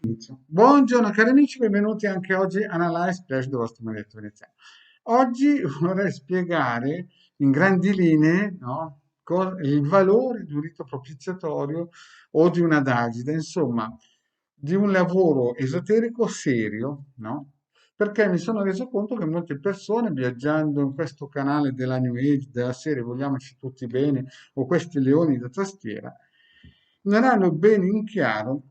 Inizio. Buongiorno cari amici, benvenuti anche oggi a Analyze Flash del vostro maledetto veneziano. Oggi vorrei spiegare in grandi linee, no, il valore di un rito propiziatorio o di un'adagida, insomma, di un lavoro esoterico serio, no? Perché mi sono reso conto che molte persone viaggiando in questo canale della New Age, della serie Vogliamoci tutti bene, o questi leoni da tastiera, non hanno bene in chiaro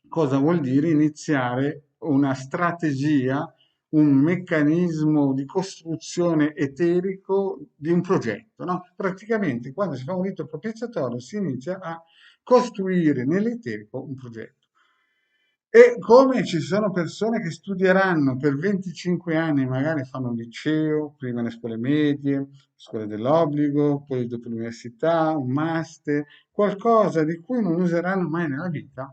cosa vuol dire iniziare una strategia, un meccanismo di costruzione eterico di un progetto, no? Praticamente quando si fa un rito propiziatorio si inizia a costruire nell'eterico un progetto. E come ci sono persone che studieranno per 25 anni, magari fanno un liceo, prima le scuole medie, scuole dell'obbligo, poi dopo l'università, un master, qualcosa di cui non useranno mai nella vita.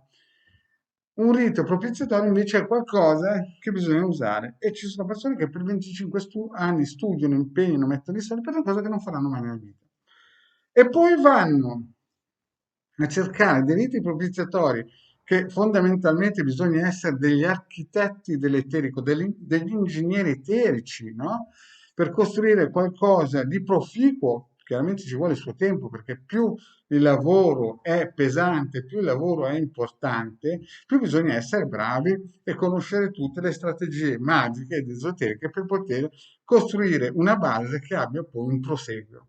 Un rito propiziatorio invece è qualcosa che bisogna usare e ci sono persone che per 25 anni studiano, impegnano, mettono i soldi per una cosa che non faranno mai nella vita. E poi vanno a cercare dei riti propiziatori che fondamentalmente bisogna essere degli architetti dell'eterico, degli ingegneri eterici, no? Per costruire qualcosa di proficuo. Chiaramente ci vuole il suo tempo perché più il lavoro è pesante, più il lavoro è importante, più bisogna essere bravi e conoscere tutte le strategie magiche ed esoteriche per poter costruire una base che abbia poi un proseguio.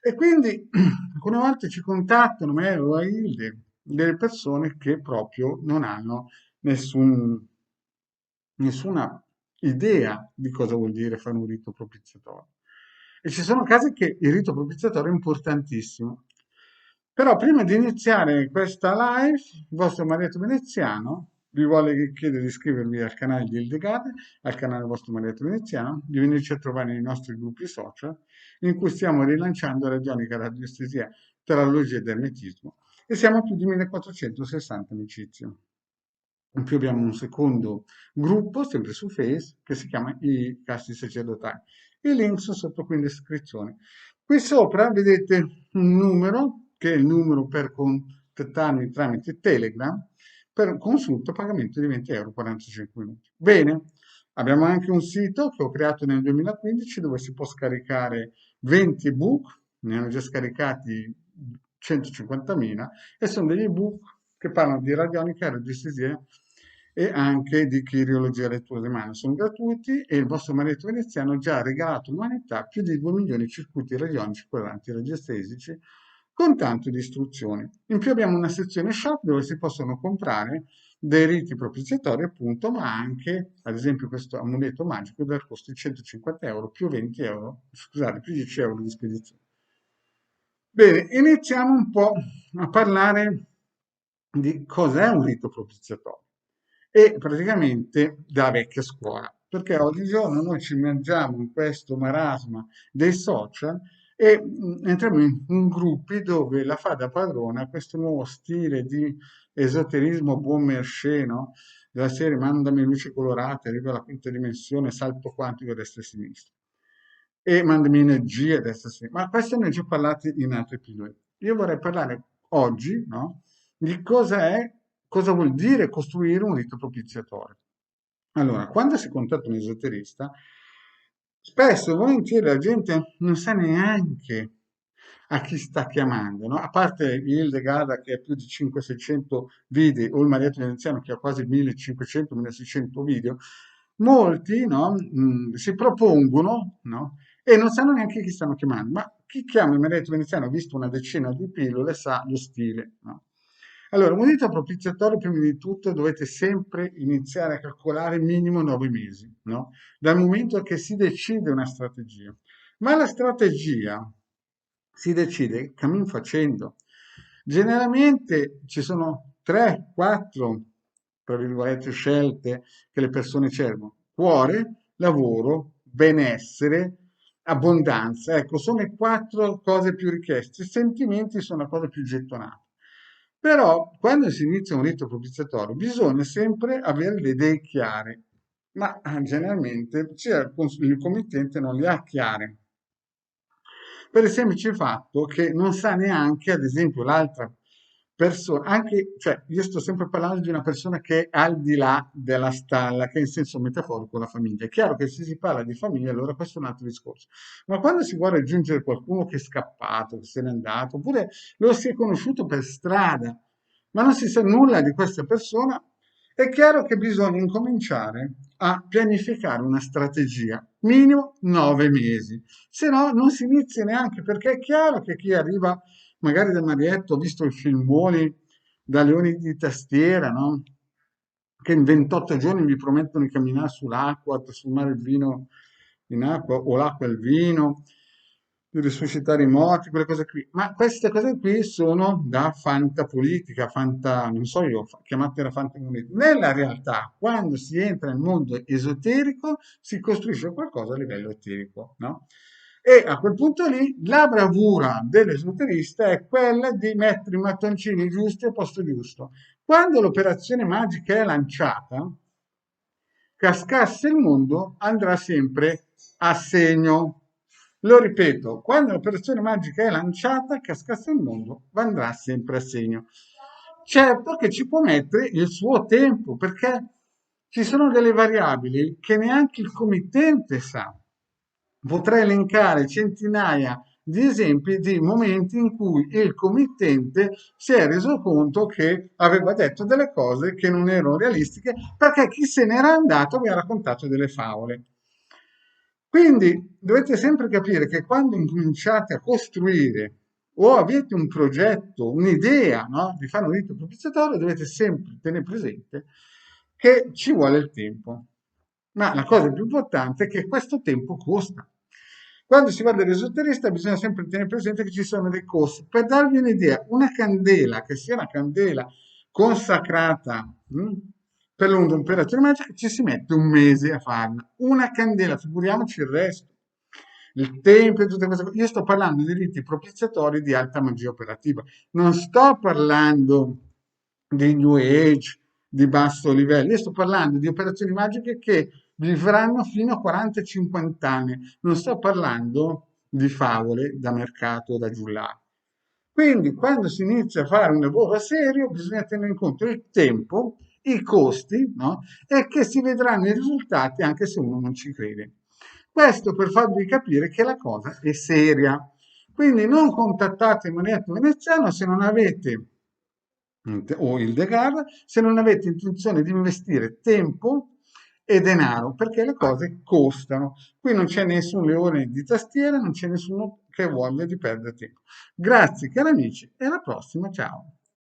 E quindi alcune volte ci contattano me o a Hilde delle persone che proprio non hanno nessun, nessuna idea di cosa vuol dire fare un rito propiziatorio. E ci sono casi che il rito propiziatorio è importantissimo. Però prima di iniziare questa live, il vostro marito veneziano vi vuole chiedere di iscrivervi al canale di Hildegard, al canale del vostro marito veneziano, di venirci a trovare nei nostri gruppi social, in cui stiamo rilanciando radionica, radiestesia, tarologia ed ermetismo, e siamo a più di 1460 amicizie. In più abbiamo un secondo gruppo, sempre su Face, che si chiama I Casti Sacerdotali. I link sono sotto qui in descrizione. Qui sopra vedete un numero, che è il numero per contattarmi tramite Telegram, per consulto a pagamento di 20 euro 45 minuti. Bene, abbiamo anche un sito che ho creato nel 2015 dove si può scaricare 20 ebook, ne hanno già scaricati 150.000 e sono degli ebook che parlano di radionica, radiestesia e anche di chirologia elettrosemana. Sono gratuiti e il vostro marito veneziano ha già regalato all'umanità più di 2 milioni di circuiti radionici, quadranti radiestesici con tanto di istruzioni. In più abbiamo una sezione shop dove si possono comprare dei riti propiziatori appunto, ma anche ad esempio questo amuleto magico dal costo di 150 euro più 20 euro, scusate, più 10 euro di spedizione. Bene, iniziamo un po' a parlare di cos'è un rito propiziatorio e praticamente della vecchia scuola, perché oggigiorno noi ci immergiamo in questo marasma dei social e entriamo in gruppi dove la fa da padrona questo nuovo stile di esoterismo buon mercé, no? Della serie mandami luci colorate, arrivo alla quinta dimensione, salto quantico a destra e a sinistra e mandami energia a destra e a sinistra. Ma questo ne ho già parlato in altri episodi. Io vorrei parlare oggi, no? Di cosa è, cosa vuol dire costruire un rito propiziatorio. Allora, quando si contatta un esoterista, spesso e volentieri la gente non sa neanche a chi sta chiamando, no? A parte Hildegard che ha più di 500-600 video, o il Marietto Veneziano che ha quasi 1500-1600 video, molti, no, si propongono, no, e non sanno neanche chi stanno chiamando, ma chi chiama il Marietto Veneziano, visto una decina di pillole, sa lo stile, no? Allora, un rito propiziatorio, prima di tutto, dovete sempre iniziare a calcolare minimo 9 mesi, no? Dal momento che si decide una strategia. Ma la strategia si decide cammin facendo. Generalmente ci sono 3, 4, tra virgolette, scelte che le persone cercano. Cuore, lavoro, benessere, abbondanza. Ecco, sono le 4 cose più richieste. I sentimenti sono la cosa più gettonata. Però quando si inizia un rito propiziatorio bisogna sempre avere le idee chiare, ma generalmente il committente non le ha chiare. Per il semplice fatto che non sa neanche, ad esempio, l'altra persona, anche, cioè, io sto sempre parlando di una persona che è al di là della stalla, che è in senso metaforico la famiglia. È chiaro che se si parla di famiglia, allora questo è un altro discorso. Ma quando si vuole raggiungere qualcuno che è scappato, che se n'è andato, oppure lo si è conosciuto per strada, ma non si sa nulla di questa persona, è chiaro che bisogna incominciare a pianificare una strategia, minimo 9 mesi, se no non si inizia neanche, perché è chiaro che chi arriva magari da Marietto, ho visto i filmoni da Leoni di Tastiera, no? Che in 28 giorni mi promettono di camminare sull'acqua, trasformare il vino in acqua o l'acqua il vino, di risuscitare i morti, quelle cose qui. Ma queste cose qui sono da fantapolitica, non so io, chiamatela fantapolitica. Nella realtà, quando si entra nel mondo esoterico, si costruisce qualcosa a livello eterico, no? E a quel punto lì la bravura dell'esoterista è quella di mettere i mattoncini giusti al posto giusto. Quando l'operazione magica è lanciata, cascasse il mondo andrà sempre a segno. Lo ripeto, quando l'operazione magica è lanciata, cascasse il mondo andrà sempre a segno. Certo che ci può mettere il suo tempo, perché ci sono delle variabili che neanche il committente sa. Potrei elencare centinaia di esempi di momenti in cui il committente si è reso conto che aveva detto delle cose che non erano realistiche perché chi se n'era andato mi ha raccontato delle favole. Quindi dovete sempre capire che quando incominciate a costruire o avete un progetto, un'idea, no, di fare un rito propiziatorio, dovete sempre tenere presente che ci vuole il tempo. Ma la cosa più importante è che questo tempo costa. Quando si va dall'esoterista bisogna sempre tenere presente che ci sono dei costi. Per darvi un'idea, una candela, che sia una candela consacrata per l'operazione magica, ci si mette un mese a farla. Una candela, figuriamoci il resto. Il tempo e tutte queste cose. Io sto parlando di riti propiziatori di alta magia operativa. Non sto parlando di New Age, di basso livello. Io sto parlando di operazioni magiche che vivranno fino a 40-50 anni. Non sto parlando di favole da mercato o da giullare. Quindi, quando si inizia a fare un lavoro serio, bisogna tenere in conto il tempo, i costi, no? E che si vedranno i risultati anche se uno non ci crede. Questo per farvi capire che la cosa è seria. Quindi non contattate il Maniaco Veneziano se non avete o il Degar se non avete intenzione di investire tempo e denaro, perché le cose costano. Qui non c'è nessun leone di tastiera, non c'è nessuno che voglia di perdere tempo. Grazie cari amici e alla prossima, ciao.